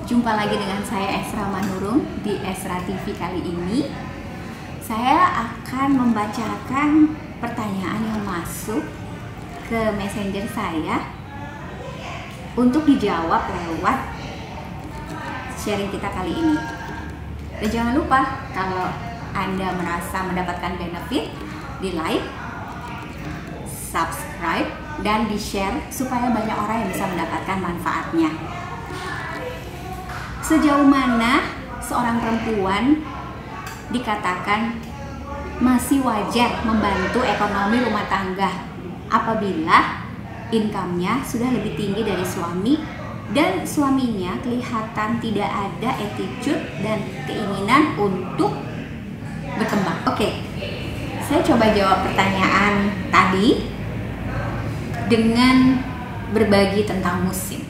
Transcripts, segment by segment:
Jumpa lagi dengan saya Esra Manurung di Esra TV. Kali ini saya akan membacakan pertanyaan yang masuk ke messenger saya untuk dijawab lewat sharing kita kali ini. Dan jangan lupa, kalau Anda merasa mendapatkan benefit, di like, subscribe, dan di-share supaya banyak orang yang bisa mendapatkan manfaatnya. Sejauh mana seorang perempuan dikatakan masih wajar membantu ekonomi rumah tangga apabila income-nya sudah lebih tinggi dari suami dan suaminya kelihatan tidak ada attitude dan keinginan untuk berkembang? Oke, saya coba jawab pertanyaan tadi dengan berbagi tentang musim.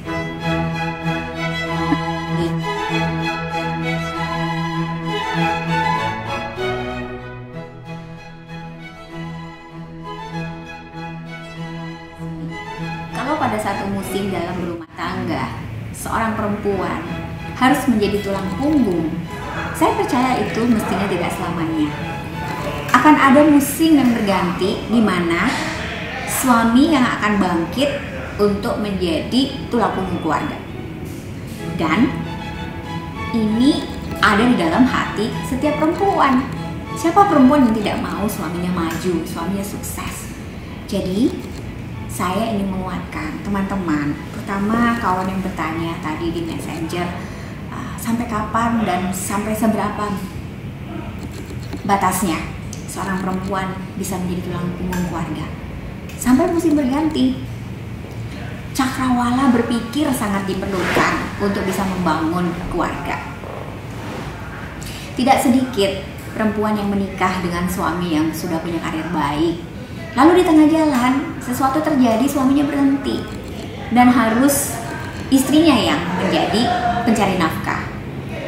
Kalau pada satu musim dalam berumah tangga, seorang perempuan harus menjadi tulang punggung, saya percaya itu mestinya tidak selamanya. Akan ada musim yang berganti di mana suami yang akan bangkit untuk menjadi tulang punggung keluarga. Dan ini ada di dalam hati setiap perempuan. Siapa perempuan yang tidak mau suaminya maju, suaminya sukses? Jadi saya ingin menguatkan teman-teman, terutama kawan yang bertanya tadi di messenger, sampai kapan dan sampai seberapa batasnya seorang perempuan bisa menjadi tulang punggung keluarga. Sampai musim berganti. Cakrawala berpikir sangat diperlukan untuk bisa membangun keluarga. Tidak sedikit perempuan yang menikah dengan suami yang sudah punya karir baik, lalu di tengah jalan sesuatu terjadi, suaminya berhenti dan harus istrinya yang menjadi pencari nafkah.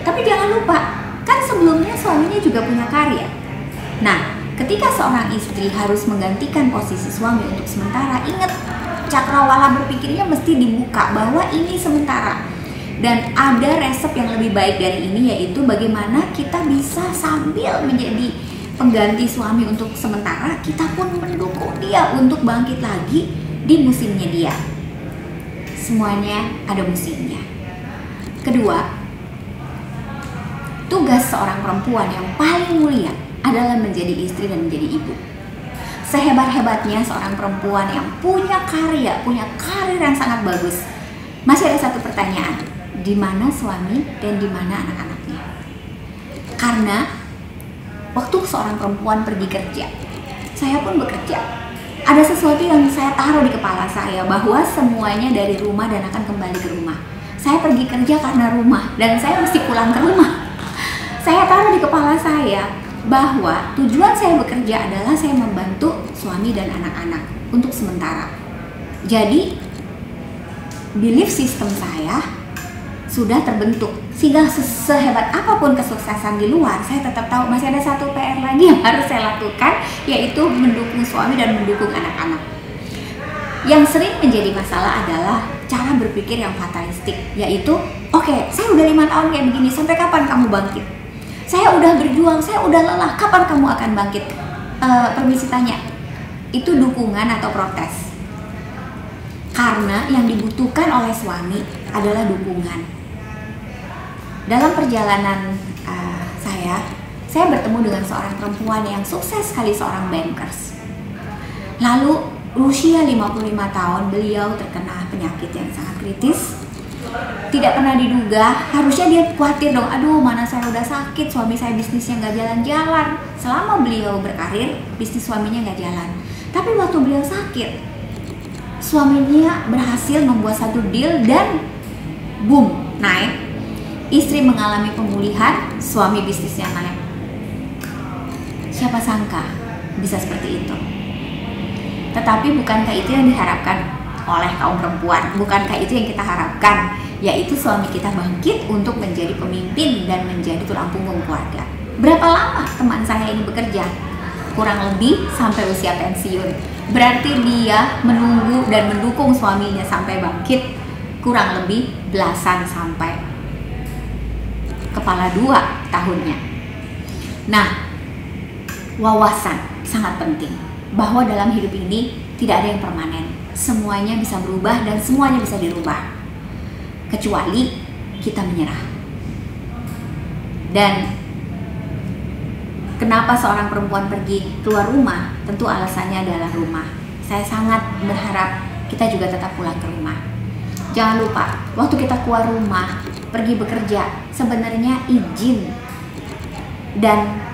Tapi jangan lupa, kan sebelumnya suaminya juga punya karya. Nah, ketika seorang istri harus menggantikan posisi suami untuk sementara, ingat, cakrawala berpikirnya mesti dibuka bahwa ini sementara. Dan ada resep yang lebih baik dari ini, yaitu bagaimana kita bisa sambil menjadi pengganti suami untuk sementara, kita pun mendukung dia untuk bangkit lagi di musimnya dia. Semuanya ada musimnya. Kedua, tugas seorang perempuan yang paling mulia adalah menjadi istri dan menjadi ibu. Sehebat-hebatnya seorang perempuan yang punya karya, punya karir yang sangat bagus, masih ada satu pertanyaan: di mana suami dan di mana anak-anaknya? Karena waktu seorang perempuan pergi kerja, saya pun bekerja. Ada sesuatu yang saya taruh di kepala saya bahwa semuanya dari rumah dan akan kembali ke rumah. Saya pergi kerja karena rumah dan saya mesti pulang ke rumah. Saya taruh di kepala saya bahwa tujuan saya bekerja adalah saya membantu suami dan anak-anak untuk sementara. Jadi belief system saya sudah terbentuk, sehingga sehebat apapun kesuksesan di luar, saya tetap tahu masih ada satu PR lagi yang harus saya lakukan, yaitu mendukung suami dan mendukung anak-anak. Yang sering menjadi masalah adalah cara berpikir yang fatalistik, yaitu oke, saya udah 5 tahun kayak begini, sampai kapan kamu bangkit? Saya udah berjuang, saya udah lelah, kapan kamu akan bangkit? Permisi tanya, itu dukungan atau protes? Karena yang dibutuhkan oleh suami adalah dukungan. Dalam perjalanan saya bertemu dengan seorang perempuan yang sukses sekali, seorang bankers. Lalu usia 55 tahun, beliau terkena penyakit yang sangat kritis. Tidak pernah diduga, harusnya dia khawatir dong, aduh mana saya udah sakit, suami saya bisnisnya nggak jalan-jalan. Selama beliau berkarir, bisnis suaminya nggak jalan. Tapi waktu beliau sakit, suaminya berhasil membuat satu deal dan boom, naik. Istri mengalami pemulihan, suami bisnisnya naik. Siapa sangka bisa seperti itu? Tetapi bukankah itu yang diharapkan oleh kaum perempuan? Bukankah itu yang kita harapkan, yaitu suami kita bangkit untuk menjadi pemimpin dan menjadi tulang punggung keluarga? Berapa lama teman saya ini bekerja? Kurang lebih sampai usia pensiun. Berarti dia menunggu dan mendukung suaminya sampai bangkit kurang lebih belasan sampai kepala 2 tahunnya. Nah, wawasan sangat penting bahwa dalam hidup ini tidak ada yang permanen. Semuanya bisa berubah dan semuanya bisa dirubah, kecuali kita menyerah. Dan kenapa seorang perempuan pergi keluar rumah? Tentu alasannya adalah rumah. Saya sangat berharap kita juga tetap pulang ke rumah. Jangan lupa, waktu kita keluar rumah, pergi bekerja, sebenarnya izin dan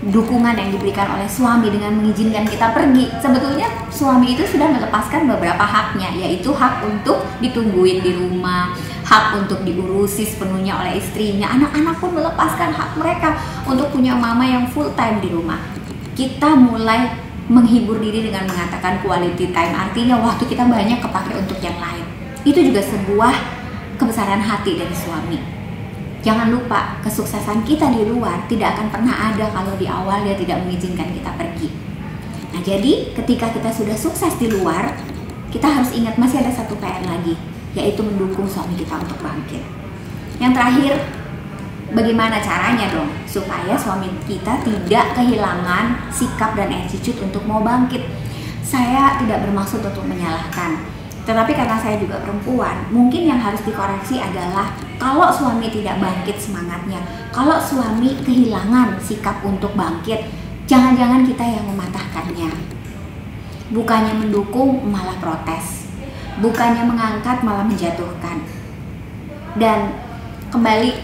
dukungan yang diberikan oleh suami dengan mengizinkan kita pergi, sebetulnya suami itu sudah melepaskan beberapa haknya, yaitu hak untuk ditungguin di rumah, hak untuk diurusi sepenuhnya oleh istrinya. Anak-anak pun melepaskan hak mereka untuk punya mama yang full time di rumah. Kita mulai menghibur diri dengan mengatakan quality time, artinya waktu kita banyak kepake untuk yang lain. Itu juga sebuah kebesaran hati dari suami. Jangan lupa, kesuksesan kita di luar tidak akan pernah ada kalau di awal dia tidak mengizinkan kita pergi. Nah, jadi ketika kita sudah sukses di luar, kita harus ingat masih ada satu PR lagi, yaitu mendukung suami kita untuk bangkit. Yang terakhir, bagaimana caranya dong supaya suami kita tidak kehilangan sikap dan attitude untuk mau bangkit? Saya tidak bermaksud untuk menyalahkan, tetapi karena saya juga perempuan, mungkin yang harus dikoreksi adalah kalau suami tidak bangkit semangatnya, kalau suami kehilangan sikap untuk bangkit, jangan-jangan kita yang mematahkannya. Bukannya mendukung malah protes, bukannya mengangkat malah menjatuhkan. Dan kembali,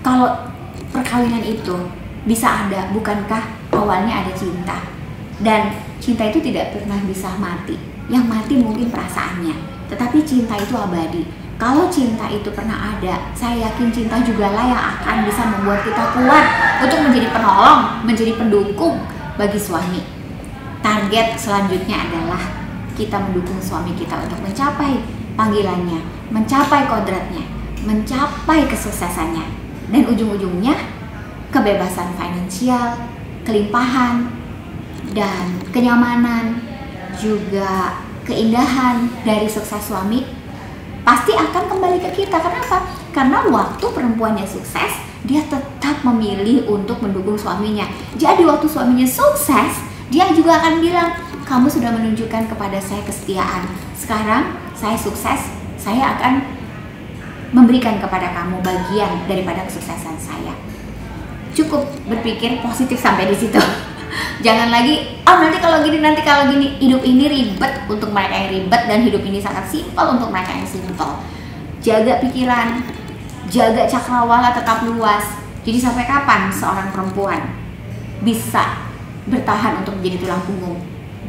kalau perkawinan itu bisa ada, bukankah awalnya ada cinta? Dan cinta itu tidak pernah bisa mati. Yang mati mungkin perasaannya, tetapi cinta itu abadi. Kalau cinta itu pernah ada, saya yakin cinta juga lah yang akan bisa membuat kita kuat untuk menjadi penolong, menjadi pendukung bagi suami. Target selanjutnya adalah kita mendukung suami kita untuk mencapai panggilannya, mencapai kodratnya, mencapai kesuksesannya, dan ujung-ujungnya kebebasan finansial, kelimpahan, dan kenyamanan, juga keindahan dari sukses suami pasti akan kembali ke kita. Kenapa? Karena waktu perempuannya sukses, dia tetap memilih untuk mendukung suaminya. Jadi waktu suaminya sukses, dia juga akan bilang, kamu sudah menunjukkan kepada saya kesetiaan. Sekarang saya sukses, saya akan memberikan kepada kamu bagian daripada kesuksesan saya. Cukup berpikir positif sampai di situ. Jangan lagi, nanti kalau gini, nanti kalau gini. Hidup ini ribet untuk mereka yang ribet, dan hidup ini sangat simpel untuk mereka yang simpel. Jaga pikiran, jaga cakrawala tetap luas. Jadi sampai kapan seorang perempuan bisa bertahan untuk menjadi tulang punggung?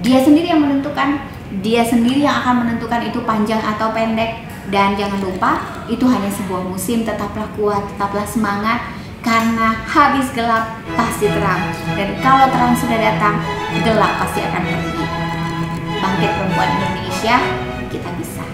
Dia sendiri yang menentukan, dia sendiri yang akan menentukan itu panjang atau pendek. Dan jangan lupa, itu hanya sebuah musim. Tetaplah kuat, tetaplah semangat, karena habis gelap pasti terang, dan kalau terang sudah datang, gelap pasti akan pergi. Bangkit perempuan Indonesia, kita bisa.